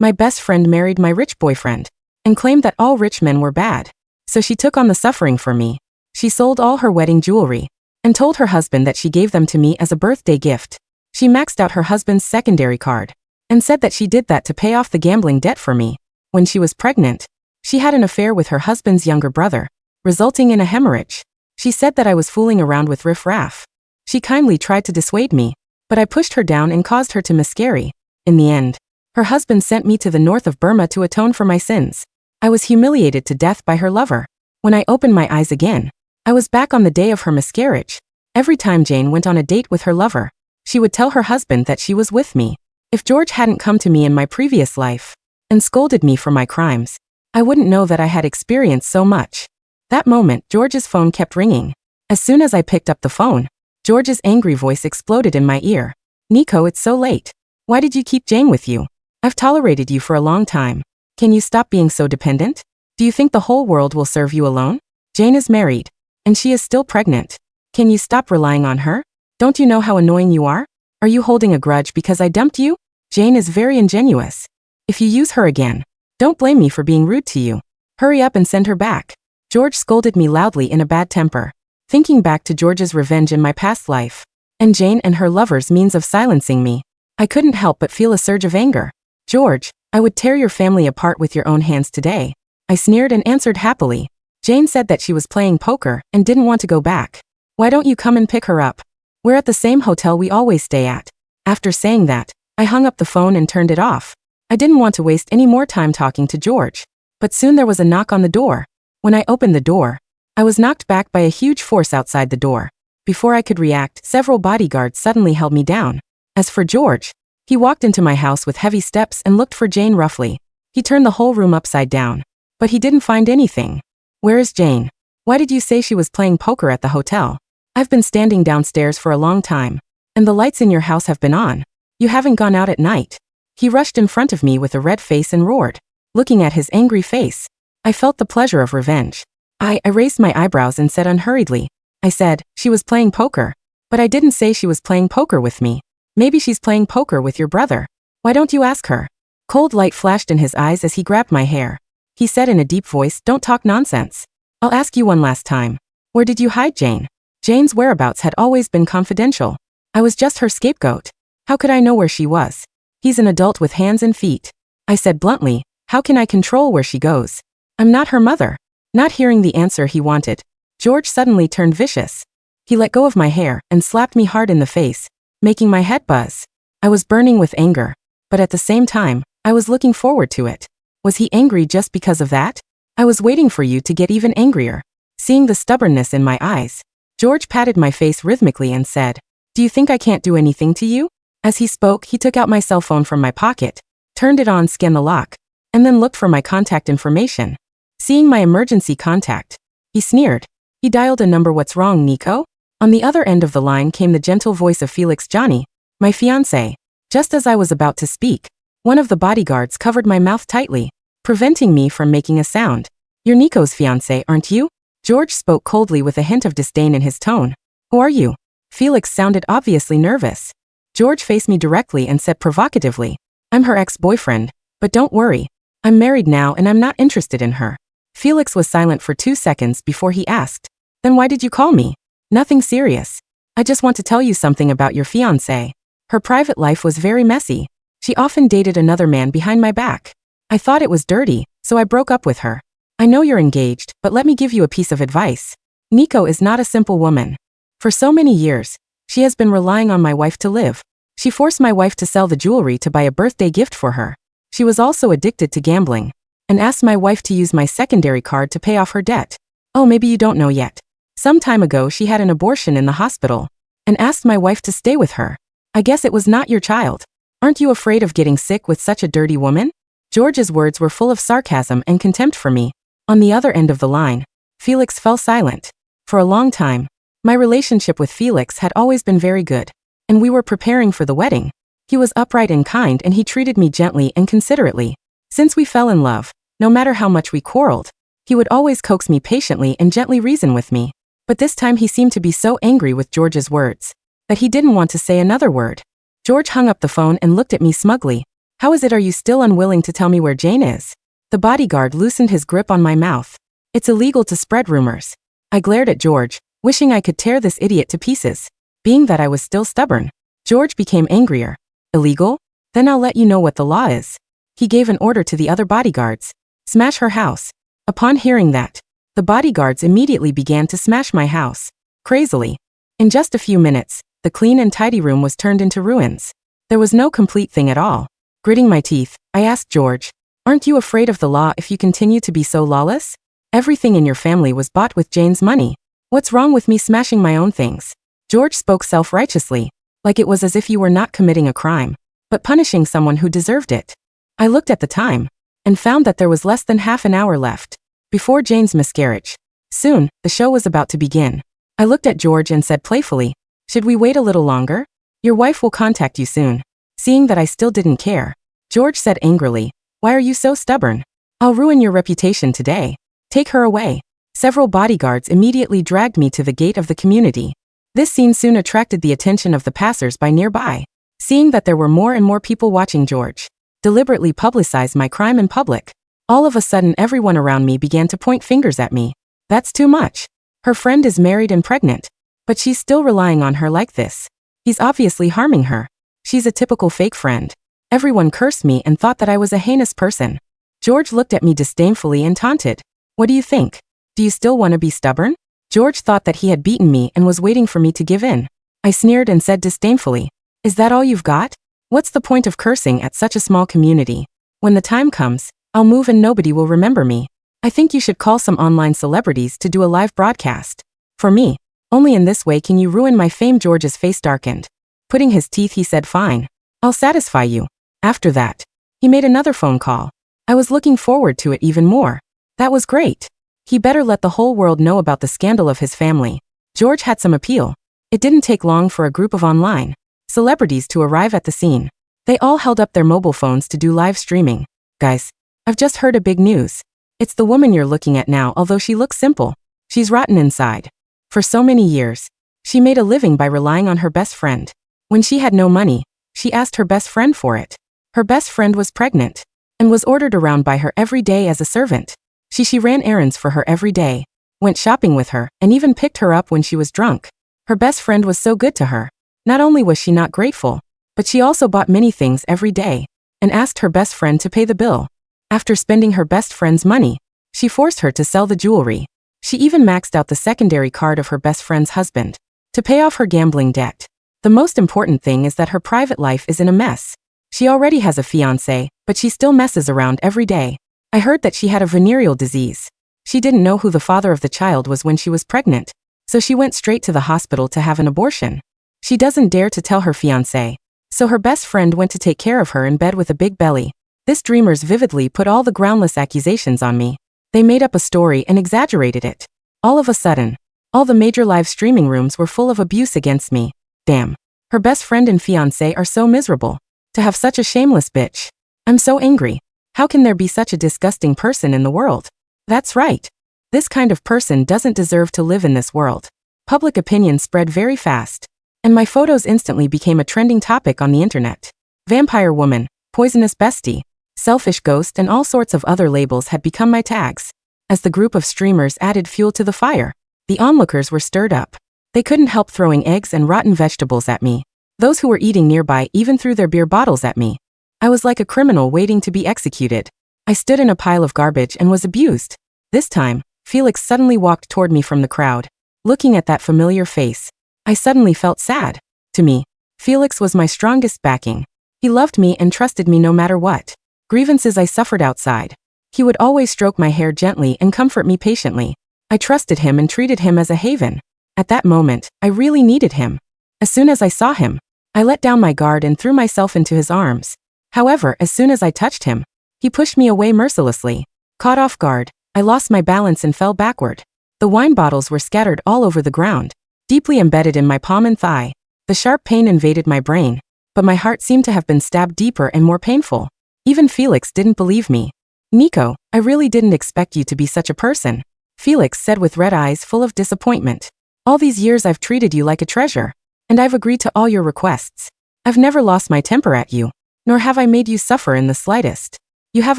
My best friend married my rich boyfriend and claimed that all rich men were bad. So she took on the suffering for me. She sold all her wedding jewelry and told her husband that she gave them to me as a birthday gift. She maxed out her husband's secondary card and said that she did that to pay off the gambling debt for me. When she was pregnant, she had an affair with her husband's younger brother, resulting in a hemorrhage. She said that I was fooling around with raff. She kindly tried to dissuade me, but I pushed her down and caused her to miscarry. In the end, her husband sent me to the north of Burma to atone for my sins. I was humiliated to death by her lover. When I opened my eyes again, I was back on the day of her miscarriage. Every time Jane went on a date with her lover, she would tell her husband that she was with me. If George hadn't come to me in my previous life and scolded me for my crimes, I wouldn't know that I had experienced so much. That moment, George's phone kept ringing. As soon as I picked up the phone, George's angry voice exploded in my ear. "Nico, it's so late. Why did you keep Jane with you? I've tolerated you for a long time. Can you stop being so dependent? Do you think the whole world will serve you alone? Jane is married, and she is still pregnant. Can you stop relying on her? Don't you know how annoying you are? Are you holding a grudge because I dumped you? Jane is very ingenuous. If you use her again, don't blame me for being rude to you. Hurry up and send her back." George scolded me loudly in a bad temper. Thinking back to George's revenge in my past life, and Jane and her lover's means of silencing me, I couldn't help but feel a surge of anger. "George, I would tear your family apart with your own hands today," I sneered and answered happily. Jane said that she was playing poker and didn't want to go back. "Why don't you come and pick her up? We're at the same hotel we always stay at." After saying that, I hung up the phone and turned it off. I didn't want to waste any more time talking to George. But soon there was a knock on the door. When I opened the door, I was knocked back by a huge force outside the door. Before I could react, several bodyguards suddenly held me down. As for George, he walked into my house with heavy steps and looked for Jane roughly. He turned the whole room upside down. But he didn't find anything. "Where is Jane? Why did you say she was playing poker at the hotel? I've been standing downstairs for a long time, and the lights in your house have been on. You haven't gone out at night." He rushed in front of me with a red face and roared. Looking at his angry face, I felt the pleasure of revenge. I raised my eyebrows and said unhurriedly. I said, "She was playing poker. But I didn't say she was playing poker with me. Maybe she's playing poker with your brother. Why don't you ask her?" Cold light flashed in his eyes as he grabbed my hair. He said in a deep voice, "Don't talk nonsense. I'll ask you one last time. Where did you hide Jane?" Jane's whereabouts had always been confidential. I was just her scapegoat. How could I know where she was? "He's an adult with hands and feet," I said bluntly. "How can I control where she goes? I'm not her mother." Not hearing the answer he wanted, George suddenly turned vicious. He let go of my hair and slapped me hard in the face, making my head buzz. I was burning with anger, but at the same time, I was looking forward to it. Was he angry just because of that? "I was waiting for you to get even angrier." Seeing the stubbornness in my eyes, George patted my face rhythmically and said, "Do you think I can't do anything to you?" As he spoke, he took out my cell phone from my pocket, turned it on, scanned the lock, and then looked for my contact information. Seeing my emergency contact, he sneered. He dialed a number. "What's wrong, Nico?" On the other end of the line came the gentle voice of Felix Johnny, my fiancé. Just as I was about to speak, one of the bodyguards covered my mouth tightly, preventing me from making a sound. "You're Nico's fiancé, aren't you?" George spoke coldly with a hint of disdain in his tone. "Who are you?" Felix sounded obviously nervous. George faced me directly and said provocatively, "I'm her ex-boyfriend, but don't worry. I'm married now and I'm not interested in her." Felix was silent for 2 seconds before he asked, "Then why did you call me?" "Nothing serious. I just want to tell you something about your fiancée. Her private life was very messy. She often dated another man behind my back. I thought it was dirty, so I broke up with her. I know you're engaged, but let me give you a piece of advice. Nico is not a simple woman. For so many years, she has been relying on my wife to live. She forced my wife to sell the jewelry to buy a birthday gift for her. She was also addicted to gambling, and asked my wife to use my secondary card to pay off her debt. Oh, maybe you don't know yet. Some time ago she had an abortion in the hospital, and asked my wife to stay with her. I guess it was not your child. Aren't you afraid of getting sick with such a dirty woman?" George's words were full of sarcasm and contempt for me. On the other end of the line, Felix fell silent. For a long time, my relationship with Felix had always been very good, and we were preparing for the wedding. He was upright and kind, and he treated me gently and considerately. Since we fell in love, no matter how much we quarreled, he would always coax me patiently and gently reason with me. But this time he seemed to be so angry with George's words that he didn't want to say another word. George hung up the phone and looked at me smugly. How is it are you still unwilling to tell me where Jane is? The bodyguard loosened his grip on my mouth. It's illegal to spread rumors. I glared at George, wishing I could tear this idiot to pieces. Being that I was still stubborn, George became angrier. Illegal? Then I'll let you know what the law is. He gave an order to the other bodyguards. Smash her house. Upon hearing that, the bodyguards immediately began to smash my house. Crazily. In just a few minutes, the clean and tidy room was turned into ruins. There was no complete thing at all. Gritting my teeth, I asked George, aren't you afraid of the law if you continue to be so lawless? Everything in your family was bought with Jane's money. What's wrong with me smashing my own things? George spoke self-righteously, like it was as if you were not committing a crime, but punishing someone who deserved it. I looked at the time, and found that there was less than half an hour left, before Jane's miscarriage. Soon, the show was about to begin. I looked at George and said playfully, should we wait a little longer? Your wife will contact you soon. Seeing that I still didn't care, George said angrily, why are you so stubborn? I'll ruin your reputation today. Take her away. Several bodyguards immediately dragged me to the gate of the community. This scene soon attracted the attention of the passers-by nearby. Seeing that there were more and more people watching George deliberately publicize my crime in public, all of a sudden everyone around me began to point fingers at me. That's too much. Her friend is married and pregnant, but she's still relying on her like this. He's obviously harming her. She's a typical fake friend. Everyone cursed me and thought that I was a heinous person. George looked at me disdainfully and taunted. What do you think? Do you still want to be stubborn? George thought that he had beaten me and was waiting for me to give in. I sneered and said disdainfully, is that all you've got? What's the point of cursing at such a small community? When the time comes, I'll move and nobody will remember me. I think you should call some online celebrities to do a live broadcast. For me, only in this way can you ruin my fame. George's face darkened. Putting his teeth, he said, fine. I'll satisfy you. After that, he made another phone call. I was looking forward to it even more. That was great. He better let the whole world know about the scandal of his family. George had some appeal. It didn't take long for a group of online celebrities to arrive at the scene. They all held up their mobile phones to do live streaming. Guys, I've just heard a big news. It's the woman you're looking at now. Although she looks simple, she's rotten inside. For so many years, she made a living by relying on her best friend. When she had no money, she asked her best friend for it. Her best friend was pregnant and was ordered around by her every day as a servant. She ran errands for her every day, went shopping with her, and even picked her up when she was drunk. Her best friend was so good to her. Not only was she not grateful, but she also bought many things every day and asked her best friend to pay the bill. After spending her best friend's money, she forced her to sell the jewelry. She even maxed out the secondary card of her best friend's husband to pay off her gambling debt. The most important thing is that her private life is in a mess. She already has a fiancé, but she still messes around every day. I heard that she had a venereal disease. She didn't know who the father of the child was when she was pregnant, so she went straight to the hospital to have an abortion. She doesn't dare to tell her fiancé, so her best friend went to take care of her in bed with a big belly. This dreamers vividly put all the groundless accusations on me. They made up a story and exaggerated it. All of a sudden, all the major live streaming rooms were full of abuse against me. Damn. Her best friend and fiancé are so miserable. To have such a shameless bitch. I'm so angry. How can there be such a disgusting person in the world? That's right. This kind of person doesn't deserve to live in this world. Public opinion spread very fast, and my photos instantly became a trending topic on the internet. Vampire woman, poisonous bestie, selfish ghost, and all sorts of other labels had become my tags. As the group of streamers added fuel to the fire, the onlookers were stirred up. They couldn't help throwing eggs and rotten vegetables at me. Those who were eating nearby even threw their beer bottles at me. I was like a criminal waiting to be executed. I stood in a pile of garbage and was abused. This time, Felix suddenly walked toward me from the crowd. Looking at that familiar face, I suddenly felt sad. To me, Felix was my strongest backing. He loved me and trusted me no matter what grievances I suffered outside. He would always stroke my hair gently and comfort me patiently. I trusted him and treated him as a haven. At that moment, I really needed him. As soon as I saw him, I let down my guard and threw myself into his arms. However, as soon as I touched him, he pushed me away mercilessly. Caught off guard, I lost my balance and fell backward. The wine bottles were scattered all over the ground, deeply embedded in my palm and thigh. The sharp pain invaded my brain, but my heart seemed to have been stabbed deeper and more painful. Even Felix didn't believe me. Nico, I really didn't expect you to be such a person, Felix said with red eyes full of disappointment. All these years I've treated you like a treasure, and I've agreed to all your requests. I've never lost my temper at you. nor have I made you suffer in the slightest. You have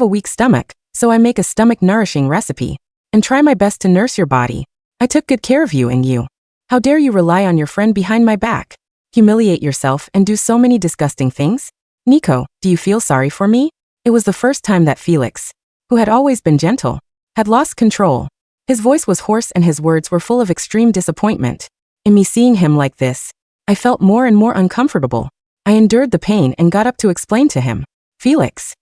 a weak stomach, so I make a stomach-nourishing recipe, and try my best to nurse your body. I took good care of you and you. How dare you rely on your friend behind my back? Humiliate yourself and do so many disgusting things? Nico, do you feel sorry for me? It was the first time that Felix, who had always been gentle, had lost control. His voice was hoarse and his words were full of extreme disappointment. In me seeing him like this, I felt more and more uncomfortable. I endured the pain and got up to explain to him. Felix.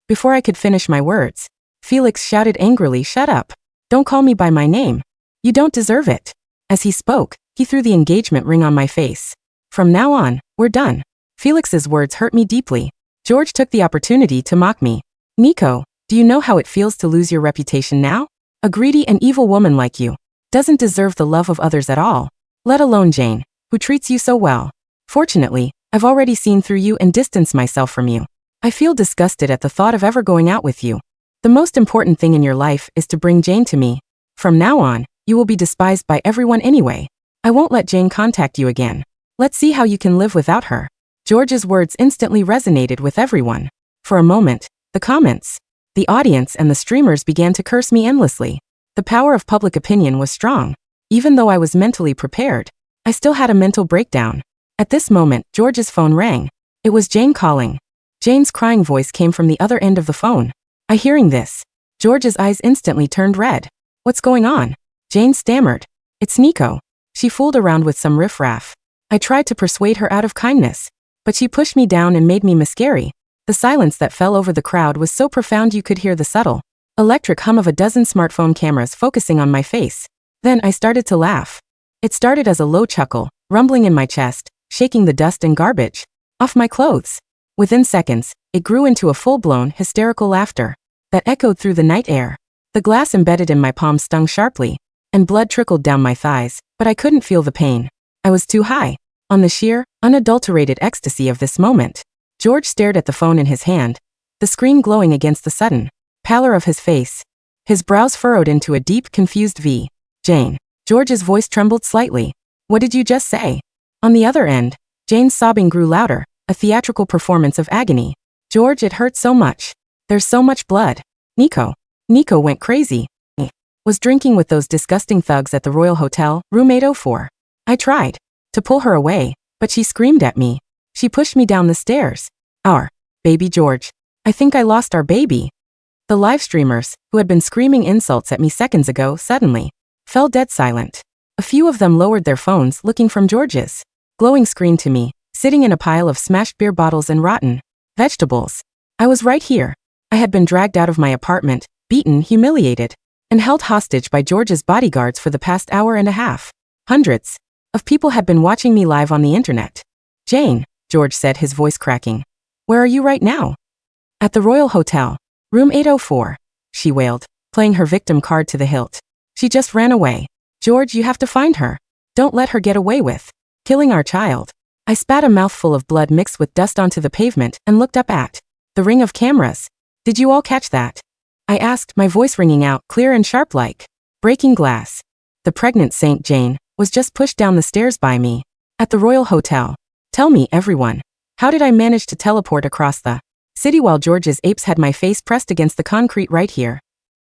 Before I could finish my words, Felix shouted angrily, "Shut up. Don't call me by my name. You don't deserve it." As he spoke, he threw the engagement ring on my face. From now on, we're done. Felix's words hurt me deeply. George took the opportunity to mock me. Nico, do you know how it feels to lose your reputation now? A greedy and evil woman like you doesn't deserve the love of others at all, let alone Jane, who treats you so well. Fortunately, I've already seen through you and distanced myself from you. I feel disgusted at the thought of ever going out with you. The most important thing in your life is to bring Jane to me. From now on, you will be despised by everyone anyway. I won't let Jane contact you again. Let's see how you can live without her. George's words instantly resonated with everyone. For a moment, the comments, the audience and the streamers began to curse me endlessly. The power of public opinion was strong. Even though I was mentally prepared, I still had a mental breakdown. At this moment, George's phone rang. It was Jane calling. Jane's crying voice came from the other end of the phone. Hearing this, George's eyes instantly turned red. What's going on? Jane stammered. It's Nico. She fooled around with some riff-raff. I tried to persuade her out of kindness, but she pushed me down and made me miscarry. The silence that fell over the crowd was so profound you could hear the subtle, electric hum of a dozen smartphone cameras focusing on my face. Then I started to laugh. It started as a low chuckle, rumbling in my chest, shaking the dust and garbage off my clothes. Within seconds, it grew into a full-blown, hysterical laughter that echoed through the night air. The glass embedded in my palm stung sharply, and blood trickled down my thighs, but I couldn't feel the pain. I was too high on the sheer, unadulterated ecstasy of this moment. George stared at the phone in his hand, the screen glowing against the sudden pallor of his face. His brows furrowed into a deep, confused V. Jane. George's voice trembled slightly. What did you just say? On the other end, Jane's sobbing grew louder, a theatrical performance of agony. George, it hurt so much. There's so much blood. Nico went crazy. Was drinking with those disgusting thugs at the Royal Hotel, room 804. I tried to pull her away, but she screamed at me. She pushed me down the stairs. Our baby George. I think I lost our baby. The live streamers, who had been screaming insults at me seconds ago, suddenly fell dead silent. A few of them lowered their phones looking from George's glowing screen to me, sitting in a pile of smashed beer bottles and rotten vegetables. I was right here. I had been dragged out of my apartment, beaten, humiliated, and held hostage by George's bodyguards for the past hour and a half. Hundreds of people had been watching me live on the internet. Jane, George said, his voice cracking. Where are you right now? At the Royal Hotel, room 804, she wailed, playing her victim card to the hilt. She just ran away. George, you have to find her. Don't let her get away with killing our child. I spat a mouthful of blood mixed with dust onto the pavement and looked up at the ring of cameras. Did you all catch that? I asked, my voice ringing out, clear and sharp like breaking glass. The pregnant Saint Jane was just pushed down the stairs by me. At the Royal Hotel. Tell me, everyone. How did I manage to teleport across the city while George's apes had my face pressed against the concrete right here?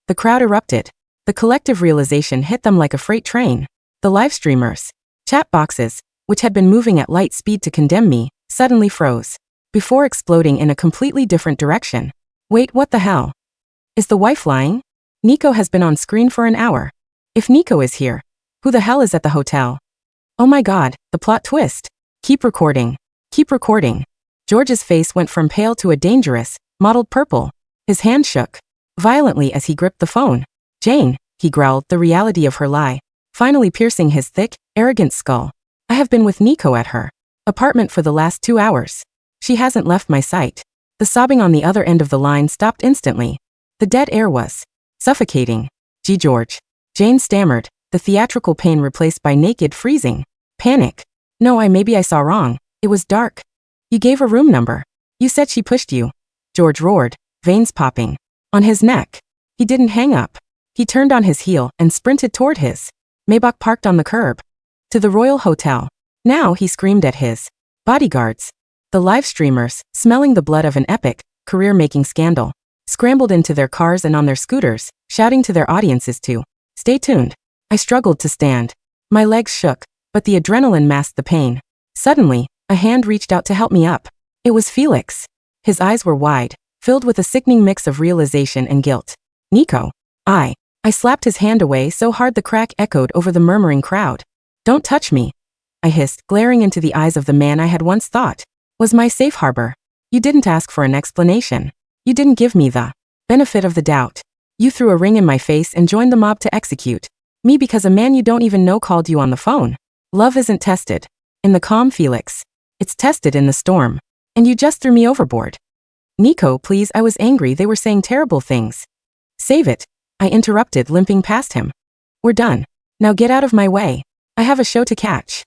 The crowd erupted. The collective realization hit them like a freight train. The live streamers, chat boxes, which had been moving at light speed to condemn me, suddenly froze, before exploding in a completely different direction. Wait, what the hell? Is the wife lying? Nico has been on screen for an hour. If Nico is here, who the hell is at the hotel? Oh my god, the plot twist. Keep recording. Keep recording. George's face went from pale to a dangerous, mottled purple. His hand shook violently as he gripped the phone. Jane, he growled, the reality of her lie finally piercing his thick, arrogant skull. I have been with Nico at her apartment for the last 2 hours. She hasn't left my sight. The sobbing on the other end of the line stopped instantly. The dead air was suffocating. Gee, George. Jane stammered, the theatrical pain replaced by naked, freezing panic. No, maybe I saw wrong. It was dark. You gave a room number. You said she pushed you. George roared, veins popping on his neck. He didn't hang up. He turned on his heel and sprinted toward his Maybach parked on the curb to the Royal Hotel. Now he screamed at his bodyguards. The live streamers, smelling the blood of an epic, career-making scandal, scrambled into their cars and on their scooters, shouting to their audiences to stay tuned. I struggled to stand. My legs shook, but the adrenaline masked the pain. Suddenly, a hand reached out to help me up. It was Felix. His eyes were wide, filled with a sickening mix of realization and guilt. Nico. I slapped his hand away so hard the crack echoed over the murmuring crowd. Don't touch me, I hissed, glaring into the eyes of the man I had once thought was my safe harbor. You didn't ask for an explanation. You didn't give me the benefit of the doubt. You threw a ring in my face and joined the mob to execute me because a man you don't even know called you on the phone. Love isn't tested in the calm, Felix. It's tested in the storm. And you just threw me overboard. Nico, please, I was angry. They were saying terrible things. Save it, I interrupted, limping past him. We're done. Now get out of my way. I have a show to catch.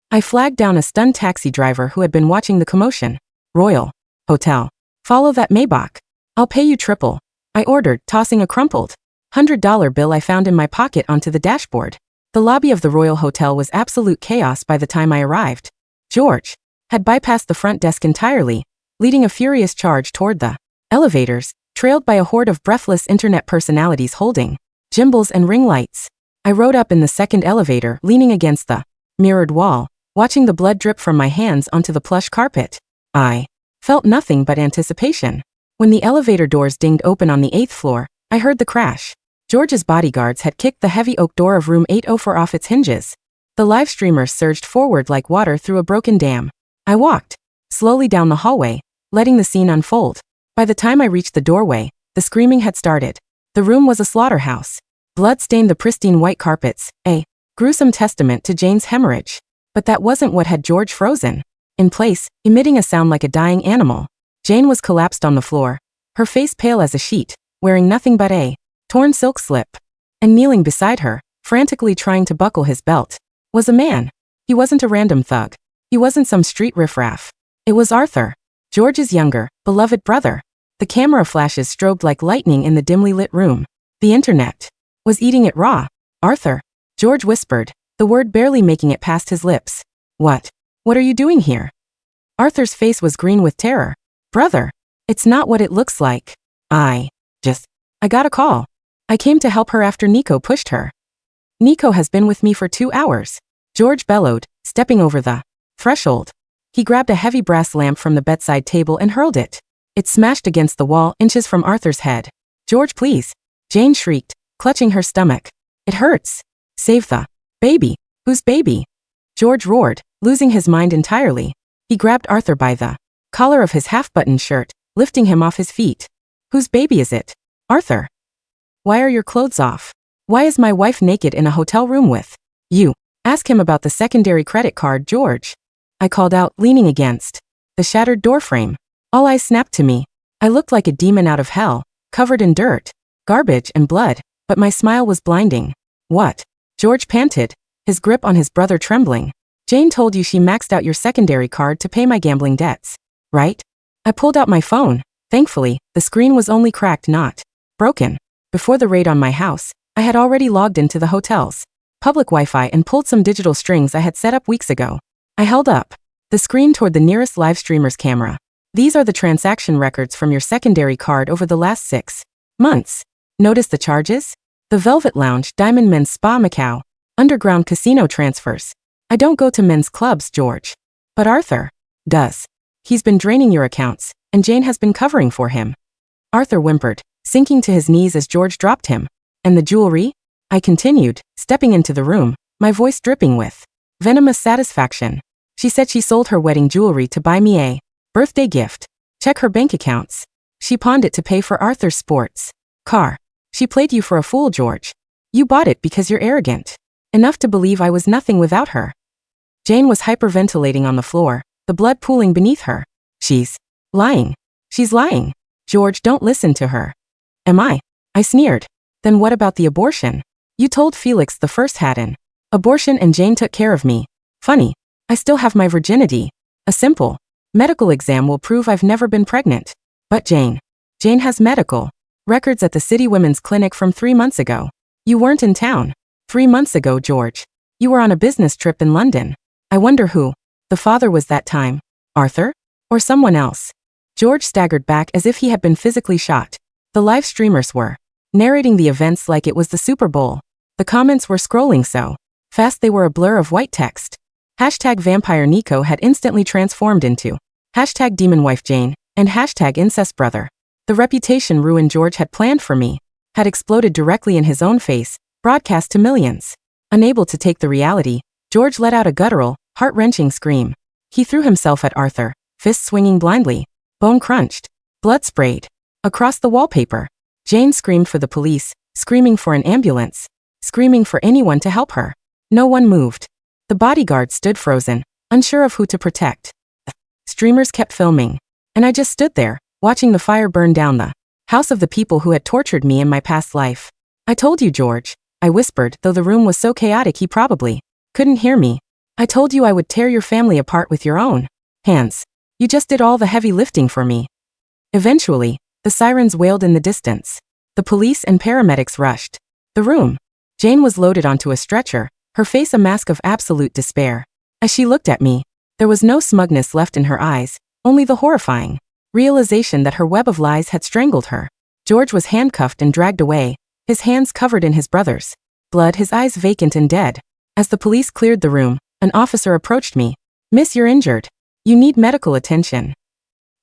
I flagged down a stunned taxi driver who had been watching the commotion. Royal Hotel. Follow that Maybach. I'll pay you triple, I ordered, tossing a crumpled $100 bill I found in my pocket onto the dashboard. The lobby of the Royal Hotel was absolute chaos by the time I arrived. George had bypassed the front desk entirely, leading a furious charge toward the elevators, trailed by a horde of breathless internet personalities holding gimbals and ring lights. I rode up in the second elevator, leaning against the mirrored wall, watching the blood drip from my hands onto the plush carpet. I felt nothing but anticipation. When the elevator doors dinged open on the 8th floor, I heard the crash. George's bodyguards had kicked the heavy oak door of room 804 off its hinges. The live streamers surged forward like water through a broken dam. I walked slowly down the hallway, letting the scene unfold. By the time I reached the doorway, the screaming had started. The room was a slaughterhouse. Blood stained the pristine white carpets, a gruesome testament to Jane's hemorrhage. But that wasn't what had George frozen in place, emitting a sound like a dying animal. Jane was collapsed on the floor, her face pale as a sheet, wearing nothing but a torn silk slip. And kneeling beside her, frantically trying to buckle his belt, was a man. He wasn't a random thug. He wasn't some street riffraff. It was Arthur, George's younger, beloved brother. The camera flashes strobed like lightning in the dimly lit room. The internet was eating it raw. Arthur, George whispered, the word barely making it past his lips. What are you doing here? Arthur's face was green with terror. Brother, it's not what it looks like. I got a call. I came to help her after Nico pushed her. Nico has been with me for 2 hours. George bellowed, stepping over the threshold. He grabbed a heavy brass lamp from the bedside table and hurled it. It smashed against the wall, inches from Arthur's head. George, please. Jane shrieked, clutching her stomach. It hurts. Save the baby. Whose baby? George roared, losing his mind entirely. He grabbed Arthur by the collar of his half-buttoned shirt, lifting him off his feet. Whose baby is it? Arthur. Why are your clothes off? Why is my wife naked in a hotel room with you? Ask him about the secondary credit card, George. I called out, leaning against the shattered doorframe. All eyes snapped to me. I looked like a demon out of hell, covered in dirt, garbage, and blood, but my smile was blinding. What? George panted, his grip on his brother trembling. Jane told you she maxed out your secondary card to pay my gambling debts, right? I pulled out my phone. Thankfully, the screen was only cracked, not broken. Before the raid on my house, I had already logged into the hotel's public Wi-Fi and pulled some digital strings I had set up weeks ago. I held up the screen toward the nearest live streamer's camera. These are the transaction records from your secondary card over the last 6 months. Notice the charges? The Velvet Lounge, Diamond Men's Spa Macau, underground casino transfers. I don't go to men's clubs, George. But Arthur does. He's been draining your accounts, and Jane has been covering for him. Arthur whimpered, sinking to his knees as George dropped him. And the jewelry? I continued, stepping into the room, my voice dripping with venomous satisfaction. She said she sold her wedding jewelry to buy me a birthday gift. Check her bank accounts. She pawned it to pay for Arthur's sports car. She played you for a fool, George. You bought it because you're arrogant enough to believe I was nothing without her. Jane was hyperventilating on the floor, the blood pooling beneath her. She's lying. She's lying. George, don't listen to her. Am I? I sneered. Then what about the abortion? You told Felix the first had an abortion and Jane took care of me. Funny. I still have my virginity. A simple medical exam will prove I've never been pregnant. But Jane has medical records at the City Women's Clinic from 3 months ago. You weren't in town 3 months ago, George. You were on a business trip in London. I wonder who the father was that time. Arthur? Or someone else? George staggered back as if he had been physically shot. The live streamers were narrating the events like it was the Super Bowl. The comments were scrolling so fast they were a blur of white text. Hashtag Vampire Nico had instantly transformed into hashtag Demon Wife Jane and hashtag Incest Brother. The reputation ruin George had planned for me had exploded directly in his own face, broadcast to millions. Unable to take the reality, George let out a guttural, heart-wrenching scream. He threw himself at Arthur, fists swinging blindly, bone crunched, blood sprayed. Across the wallpaper, Jane screamed for the police, screaming for an ambulance, screaming for anyone to help her. No one moved. The bodyguard stood frozen, unsure of who to protect. Streamers kept filming, and I just stood there, watching the fire burn down the house of the people who had tortured me in my past life. I told you, George, I whispered, though the room was so chaotic he probably couldn't hear me. I told you I would tear your family apart with your own hands. You just did all the heavy lifting for me. Eventually, the sirens wailed in the distance. The police and paramedics rushed the room. Jane was loaded onto a stretcher, her face a mask of absolute despair. As she looked at me, there was no smugness left in her eyes, only the horrifying realization that her web of lies had strangled her. George was handcuffed and dragged away, his hands covered in his brother's blood, his eyes vacant and dead. As the police cleared the room, an officer approached me. Miss, you're injured. You need medical attention.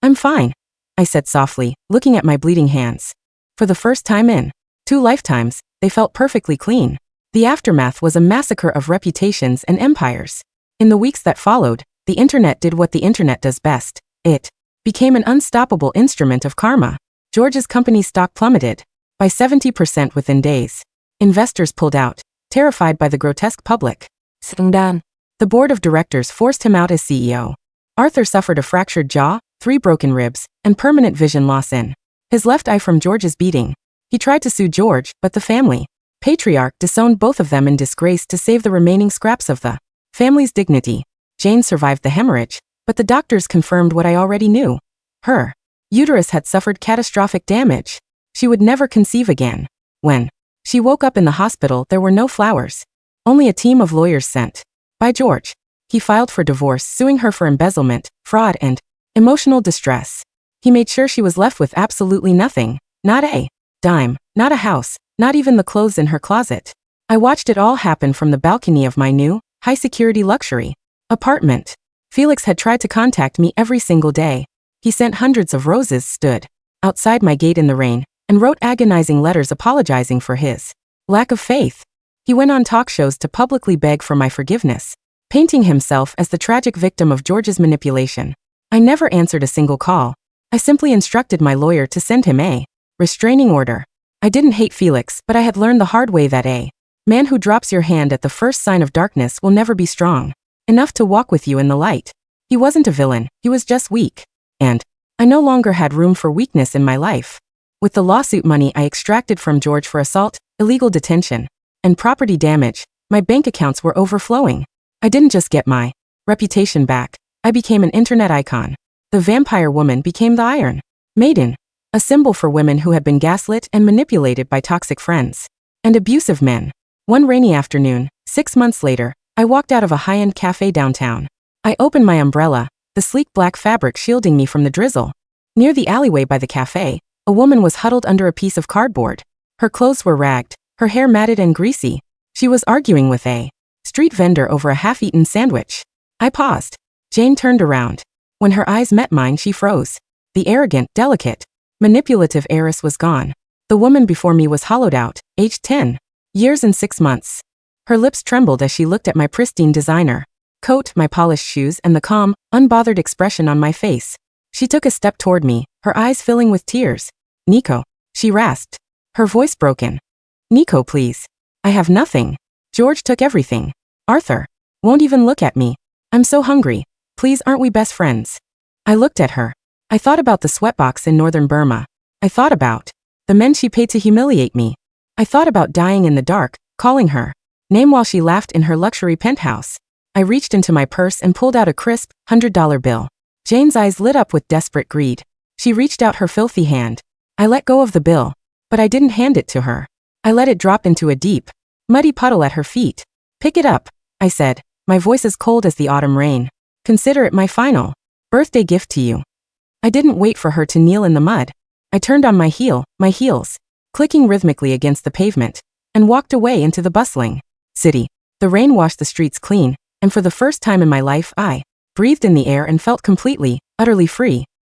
I'm fine, I said softly, looking at my bleeding hands. For the first time in 2 lifetimes, they felt perfectly clean. The aftermath was a massacre of reputations and empires. In the weeks that followed, the internet did what the internet does best. It became an unstoppable instrument of karma. George's company's stock plummeted by 70% within days. Investors pulled out, terrified by the grotesque public scandal. The board of directors forced him out as CEO. Arthur suffered a fractured jaw, 3 broken ribs, and permanent vision loss in his left eye from George's beating. He tried to sue George, but the family patriarch disowned both of them in disgrace to save the remaining scraps of the family's dignity. Jane survived the hemorrhage, but the doctors confirmed what I already knew. Her uterus had suffered catastrophic damage. She would never conceive again. When she woke up in the hospital, there were no flowers. Only a team of lawyers sent by George. He filed for divorce, suing her for embezzlement, fraud, and emotional distress. He made sure she was left with absolutely nothing. Not a dime, not a house, not even the clothes in her closet. I watched it all happen from the balcony of my new, high-security luxury apartment. Felix had tried to contact me every single day. He sent hundreds of roses, stood outside my gate in the rain, and wrote agonizing letters apologizing for his lack of faith. He went on talk shows to publicly beg for my forgiveness, painting himself as the tragic victim of George's manipulation. I never answered a single call. I simply instructed my lawyer to send him a restraining order. I didn't hate Felix, but I had learned the hard way that a man who drops your hand at the first sign of darkness will never be strong enough to walk with you in the light. He wasn't a villain, he was just weak. And I no longer had room for weakness in my life. With the lawsuit money I extracted from George for assault, illegal detention, and property damage, my bank accounts were overflowing. I didn't just get my reputation back, I became an internet icon. The vampire woman became the Iron Maiden, a symbol for women who had been gaslit and manipulated by toxic friends and abusive men. One rainy afternoon, 6 months later, I walked out of a high-end cafe downtown. I opened my umbrella, the sleek black fabric shielding me from the drizzle. Near the alleyway by the cafe, a woman was huddled under a piece of cardboard. Her clothes were ragged, her hair matted and greasy. She was arguing with a street vendor over a half-eaten sandwich. I paused. Jane turned around. When her eyes met mine, she froze. The arrogant, delicate, manipulative heiress was gone. The woman before me was hollowed out, aged 10 years and 6 months. Her lips trembled as she looked at my pristine designer coat, my polished shoes, and the calm, unbothered expression on my face. She took a step toward me, her eyes filling with tears. Nico, she rasped, her voice broken. Nico, please. I have nothing. George took everything. Arthur won't even look at me. I'm so hungry. Please, aren't we best friends? I looked at her. I thought about the sweatbox in northern Burma. I thought about the men she paid to humiliate me. I thought about dying in the dark, calling her name while she laughed in her luxury penthouse. I reached into my purse and pulled out a crisp, $100 bill. Jane's eyes lit up with desperate greed. She reached out her filthy hand. I let go of the bill, but I didn't hand it to her. I let it drop into a deep, muddy puddle at her feet. Pick it up, I said, my voice as cold as the autumn rain. Consider it my final Birthday gift to you. I didn't wait for her to kneel in the mud. I turned on my heels, clicking rhythmically against the pavement, and walked away into the bustling city. The rain washed the streets clean, and for the first time in my life I breathed in the air and felt completely, utterly free.